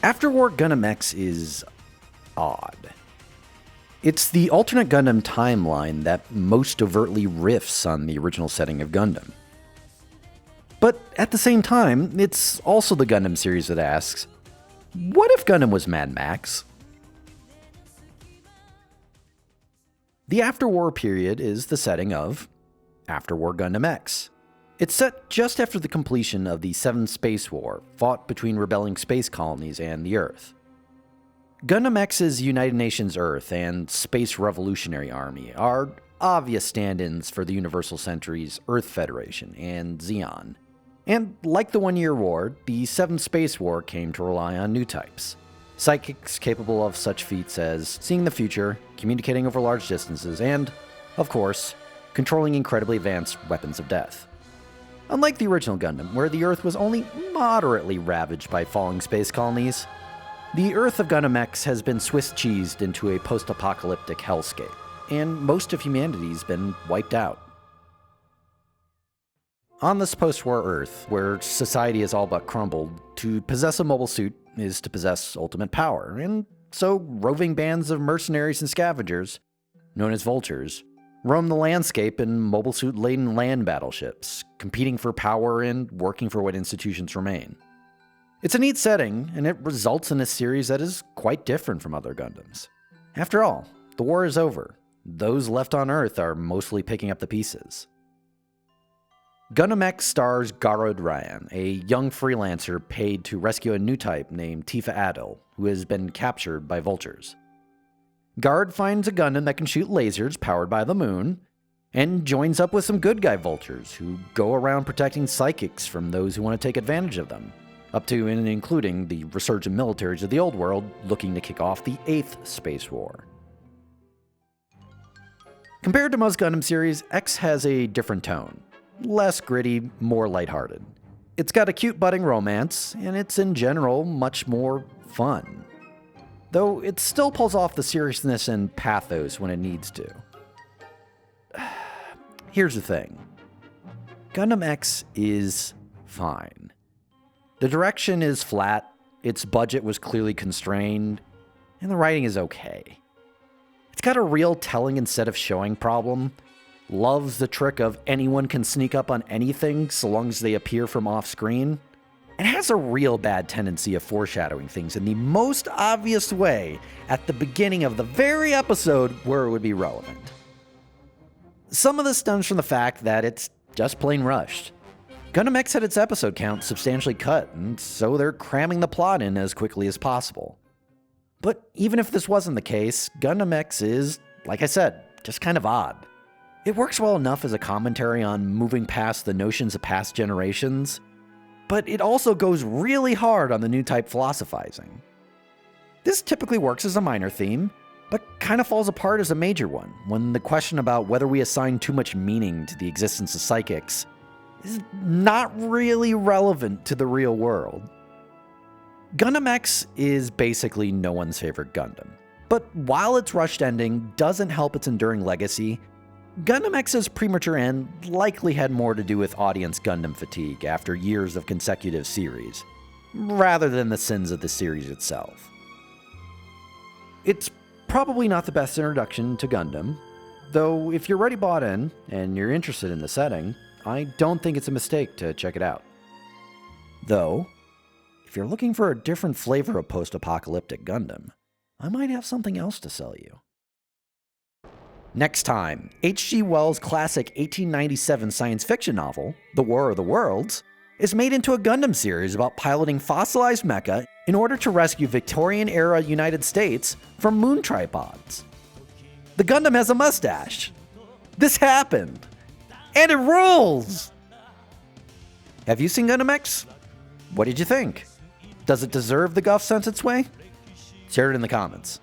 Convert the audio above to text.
After War Gundam X is odd. It's the alternate Gundam timeline that most overtly riffs on the original setting of Gundam. But at the same time, it's also the Gundam series that asks, what if Gundam was Mad Max? The after-war period is the setting of After War Gundam X. It's set just after the completion of the Seventh Space War, fought between rebelling space colonies and the Earth. Gundam X's United Nations Earth and Space Revolutionary Army are obvious stand-ins for the Universal Century's Earth Federation and Zeon. And like the One-Year War, the Seventh Space War came to rely on Newtypes, psychics capable of such feats as seeing the future, communicating over large distances, and, of course, controlling incredibly advanced weapons of death. Unlike the original Gundam, where the Earth was only moderately ravaged by falling space colonies, the Earth of Gundam X has been Swiss-cheesed into a post-apocalyptic hellscape, and most of humanity's been wiped out. On this post-war Earth, where society is all but crumbled, to possess a mobile suit is to possess ultimate power, and so roving bands of mercenaries and scavengers, known as vultures, roam the landscape in mobile suit-laden land battleships, competing for power and working for what institutions remain. It's a neat setting, and it results in a series that is quite different from other Gundams. After all, the war is over. Those left on Earth are mostly picking up the pieces. Gundam X stars Garrod Ran, a young freelancer paid to rescue a Newtype named Tiffa Addil, who has been captured by vultures. Garrod finds a Gundam that can shoot lasers powered by the moon, and joins up with some good guy vultures who go around protecting psychics from those who want to take advantage of them, up to and including the resurgent militaries of the old world looking to kick off the 8th Space War. Compared to most Gundam series, X has a different tone. Less gritty, more lighthearted. It's got a cute budding romance, and it's in general much more fun. Though it still pulls off the seriousness and pathos when it needs to. Here's the thing. Gundam X is fine. The direction is flat, its budget was clearly constrained, and the writing is okay. It's got a real telling instead of showing problem, loves the trick of anyone can sneak up on anything so long as they appear from off-screen, and has a real bad tendency of foreshadowing things in the most obvious way at the beginning of the very episode where it would be relevant. Some of this stems from the fact that it's just plain rushed. Gundam X had its episode count substantially cut, and so they're cramming the plot in as quickly as possible. But even if this wasn't the case, Gundam X is, like I said, just kind of odd. It works well enough as a commentary on moving past the notions of past generations, but it also goes really hard on the Newtype philosophizing. This typically works as a minor theme, but kind of falls apart as a major one, when the question about whether we assign too much meaning to the existence of psychics is not really relevant to the real world. Gundam X is basically no one's favorite Gundam, but while its rushed ending doesn't help its enduring legacy, Gundam X's premature end likely had more to do with audience Gundam fatigue after years of consecutive series, rather than the sins of the series itself. It's probably not the best introduction to Gundam, though if you're already bought in and you're interested in the setting, I don't think it's a mistake to check it out. Though, if you're looking for a different flavor of post-apocalyptic Gundam, I might have something else to sell you. Next time, H.G. Wells' classic 1897 science fiction novel, The War of the Worlds, is made into a Gundam series about piloting fossilized mecha in order to rescue Victorian-era United States from moon tripods. The Gundam has a mustache. This happened. And it rules! Have you seen Gundam X? What did you think? Does it deserve the guff sent its way? Share it in the comments.